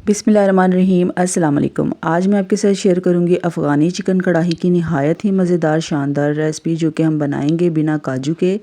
बिस्मिल्लाहिर्रहमानिर्रहीम अस्सलाम वालेकुम। आज मैं आपके साथ शेयर करूंगी अफ़गानी चिकन कढ़ाई की नहायत ही मज़ेदार शानदार रेसिपी जो कि हम बनाएंगे बिना काजू के।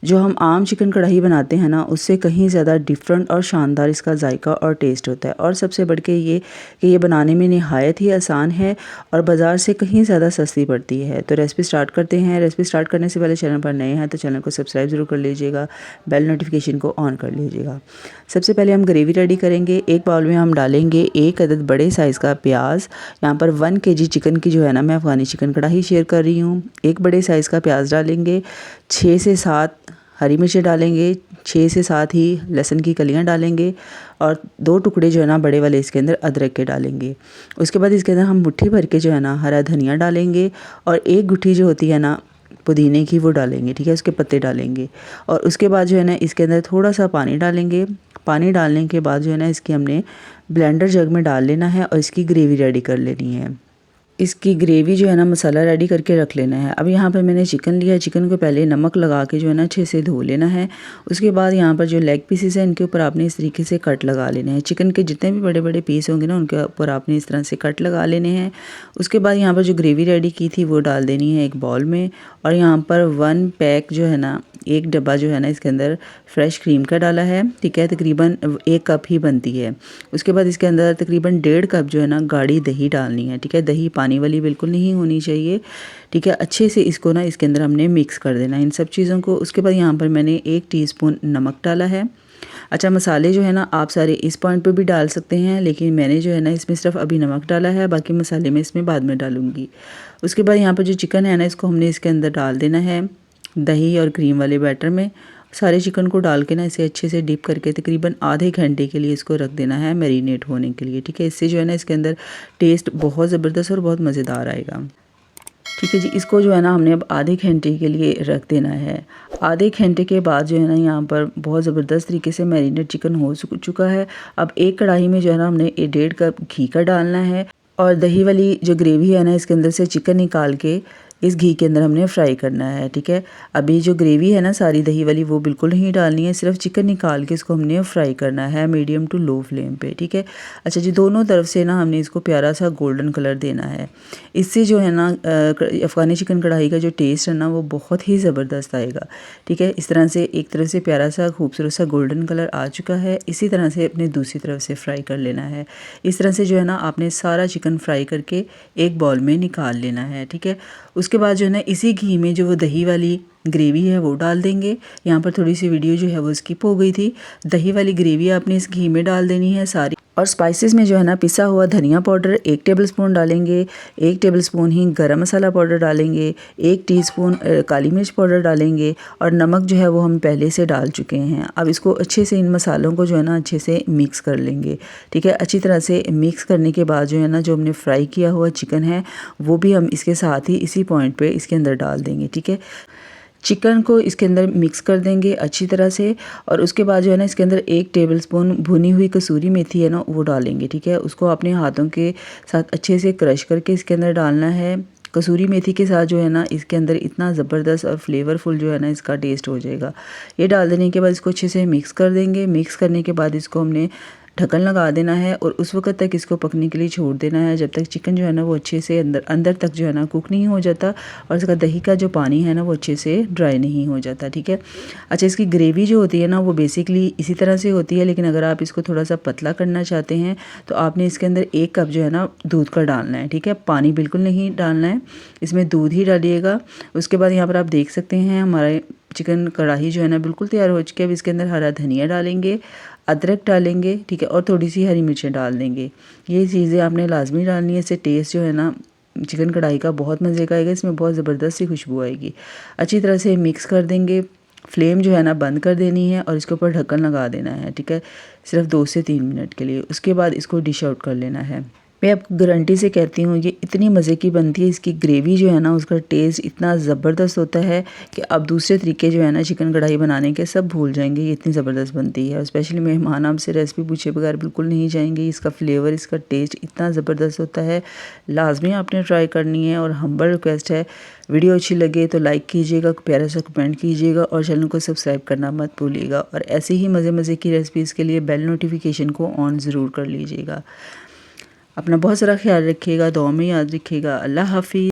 जो हम आम चिकन कढ़ाई बनाते हैं ना, उससे कहीं ज़्यादा डिफरेंट और शानदार इसका जायका और टेस्ट होता है। और सबसे बढ़ के ये कि ये बनाने में नहायत ही आसान है और बाज़ार से कहीं ज़्यादा सस्ती पड़ती है। तो रेसिपी स्टार्ट करते हैं। रेसिपी स्टार्ट करने से पहले चैनल पर नए हैं तो चैनल को सब्सक्राइब ज़रूर कर लीजिएगा, बेल नोटिफिकेशन को ऑन कर लीजिएगा। सबसे पहले हम ग्रेवी रेडी करेंगे। एक बाउल में हम डालेंगे एक अदद बड़े साइज़ का प्याज। यहाँ पर 1 kg चिकन की जो है ना, मैं अफ़गानी चिकन कढ़ाई शेयर कर रही हूँ। एक बड़े साइज़ का प्याज डालेंगे, 6 से 7 हरी मिर्चें डालेंगे, 6 से 7 ही लहसुन की कलियाँ डालेंगे और 2 टुकड़े जो है ना बड़े वाले इसके अंदर अदरक के डालेंगे। उसके बाद इसके अंदर हम मुट्ठी भर के जो है ना हरा धनिया डालेंगे और एक गुट्ठी जो होती है ना पुदीने की वो डालेंगे, ठीक है, उसके पत्ते डालेंगे। और उसके बाद जो है ना इसके अंदर थोड़ा सा पानी डालेंगे। पानी डालने के बाद जो है ना इसकी हमने ब्लेंडर जग में डाल लेना है और इसकी ग्रेवी रेडी कर लेनी है। इसकी ग्रेवी जो है ना मसाला रेडी करके रख लेना है। अब यहाँ पर मैंने चिकन लिया। चिकन को पहले नमक लगा के जो है ना अच्छे से धो लेना है। उसके बाद यहाँ पर जो लेग पीसेस हैं इनके ऊपर आपने इस तरीके से कट लगा लेने हैं। चिकन के जितने भी बड़े बड़े पीस होंगे ना उनके ऊपर आपने इस तरह से कट लगा लेने हैं। उसके बाद यहाँ पर जो ग्रेवी रेडी की थी वो डाल देनी है एक बाउल में। और यहाँ पर 1 पैक जो है ना, एक डब्बा जो है ना इसके अंदर फ्रेश क्रीम का डाला है, ठीक है, तकरीबन 1 कप ही बनती है। उसके बाद इसके अंदर तकरीबन 1.5 कप जो है ना गाढ़ी दही डालनी है, ठीक है। दही पानी वाली बिल्कुल नहीं होनी चाहिए, ठीक है। अच्छे से इसको ना इसके अंदर हमने मिक्स कर देना है इन सब चीज़ों को। उसके बाद यहाँ पर मैंने 1 टीस्पून नमक डाला है। अच्छा, मसाले जो है ना आप सारे इस पॉइंट पे भी डाल सकते हैं, लेकिन मैंने जो है ना इसमें सिर्फ अभी नमक डाला है, बाकी मसाले मैं इसमें बाद में डालूंगी। उसके बाद यहाँ पर जो चिकन है ना इसको हमने इसके अंदर डाल देना है दही और क्रीम वाले बैटर में। सारे चिकन को डाल के ना इसे अच्छे से डीप करके तकरीबन आधे घंटे के लिए इसको रख देना है मैरिनेट होने के लिए, ठीक है। इससे जो है ना इसके अंदर टेस्ट बहुत ज़बरदस्त और बहुत मज़ेदार आएगा, ठीक है जी। इसको जो है ना हमने अब आधे घंटे के लिए रख देना है। आधे घंटे के बाद जो है ना यहाँ पर बहुत ज़बरदस्त तरीके से मैरिनेट चिकन हो चुका है। अब एक कढ़ाई में जो है ना हमने 1.5 कप घी का डालना है और दही वाली जो ग्रेवी है ना इसके अंदर से चिकन निकाल के इस घी के अंदर हमने फ्राई करना है, ठीक है। अभी जो ग्रेवी है ना सारी दही वाली वो बिल्कुल नहीं डालनी है, सिर्फ चिकन निकाल के इसको हमने फ्राई करना है मीडियम टू लो फ्लेम पे, ठीक है। अच्छा जी, दोनों तरफ से ना हमने इसको प्यारा सा गोल्डन कलर देना है। इससे जो है ना अफ़गानी चिकन कढ़ाई का जो टेस्ट है ना वो बहुत ही ज़बरदस्त आएगा, ठीक है। इस तरह से एक तरफ से प्यारा सा खूबसूरत सा गोल्डन कलर आ चुका है। इसी तरह से अपने दूसरी तरफ से फ्राई कर लेना है। इस तरह से जो है ना आपने सारा चिकन फ्राई करके एक बाउल में निकाल लेना है, ठीक है। उसके बाद जो है ना इसी घी में जो वो दही वाली ग्रेवी है वो डाल देंगे। यहाँ पर थोड़ी सी वीडियो जो है वो स्किप हो गई थी। दही वाली ग्रेवी आपने इस घी में डाल देनी है सारी। और स्पाइसेस में जो है ना पिसा हुआ धनिया पाउडर 1 टेबलस्पून डालेंगे, 1 टेबलस्पून ही गरम मसाला पाउडर डालेंगे, 1 टीस्पून काली मिर्च पाउडर डालेंगे और नमक जो है वो हम पहले से डाल चुके हैं। अब इसको अच्छे से इन मसालों को जो है ना अच्छे से मिक्स कर लेंगे, ठीक है। अच्छी तरह से मिक्स करने के बाद जो है ना जो हमने फ्राई किया हुआ चिकन है वो भी हम इसके साथ ही इसी पॉइंट पे इसके अंदर डाल देंगे, ठीक है। चिकन को इसके अंदर मिक्स कर देंगे अच्छी तरह से। और उसके बाद जो है ना इसके अंदर 1 टेबलस्पून भुनी हुई कसूरी मेथी है ना वो डालेंगे, ठीक है। उसको अपने हाथों के साथ अच्छे से क्रश करके इसके अंदर डालना है। कसूरी मेथी के साथ जो है ना इसके अंदर इतना ज़बरदस्त और फ्लेवरफुल जो है ना इसका टेस्ट हो जाएगा। ये डाल देने के बाद इसको अच्छे से मिक्स कर देंगे। मिक्स करने के बाद इसको हमने ढक्कन लगा देना है और उस वक्त तक इसको पकने के लिए छोड़ देना है जब तक चिकन जो है ना वो अच्छे से अंदर तक जो है ना कुक नहीं हो जाता और इसका दही का जो पानी है ना वो अच्छे से ड्राई नहीं हो जाता, ठीक है। अच्छा, इसकी ग्रेवी जो होती है ना वो बेसिकली इसी तरह से होती है, लेकिन अगर आप इसको थोड़ा सा पतला करना चाहते हैं तो आपने इसके अंदर 1 कप जो है ना दूध का डालना है, ठीक है। पानी बिल्कुल नहीं डालना है, इसमें दूध ही डालिएगा। उसके बाद यहाँ पर आप देख सकते हैं हमारे चिकन कढ़ाई जो है ना बिल्कुल तैयार हो चुकी है। अब इसके अंदर हरा धनिया डालेंगे, अदरक डालेंगे, ठीक है, और थोड़ी सी हरी मिर्चें डाल देंगे। ये चीज़ें आपने लाजमी डालनी है, इससे टेस्ट जो है ना चिकन कढ़ाई का बहुत मज़े का आएगा। इसमें बहुत ज़बरदस्त सी खुशबू आएगी। अच्छी तरह से मिक्स कर देंगे। फ्लेम जो है ना बंद कर देनी है और इसके ऊपर ढक्कन लगा देना है, ठीक है, सिर्फ 2 से 3 मिनट के लिए। उसके बाद इसको डिश आउट कर लेना है। मैं आपको गारंटी से कहती हूँ ये इतनी मज़े की बनती है, इसकी ग्रेवी जो है ना उसका टेस्ट इतना ज़बरदस्त होता है कि आप दूसरे तरीके जो है ना चिकन कढ़ाई बनाने के सब भूल जाएंगे। ये इतनी ज़बरदस्त बनती है और स्पेशली मेहमान आपसे रेसिपी पूछे बगैर बिल्कुल नहीं जाएंगे। इसका फ्लेवर, इसका टेस्ट इतना ज़बरदस्त होता है, लाजमी आपने ट्राई करनी है। और हम्बल रिक्वेस्ट है, वीडियो अच्छी लगे तो लाइक कीजिएगा, प्यारा सा कमेंट कीजिएगा और चैनल को सब्सक्राइब करना मत भूलिएगा। और ऐसे ही मज़े मज़े की रेसिपीज़ के लिए बेल नोटिफिकेशन को ऑन ज़रूर कर लीजिएगा। अपना बहुत सारा ख्याल रखिएगा, दुआ में याद रखिएगा। अल्लाह हाफ़िज़।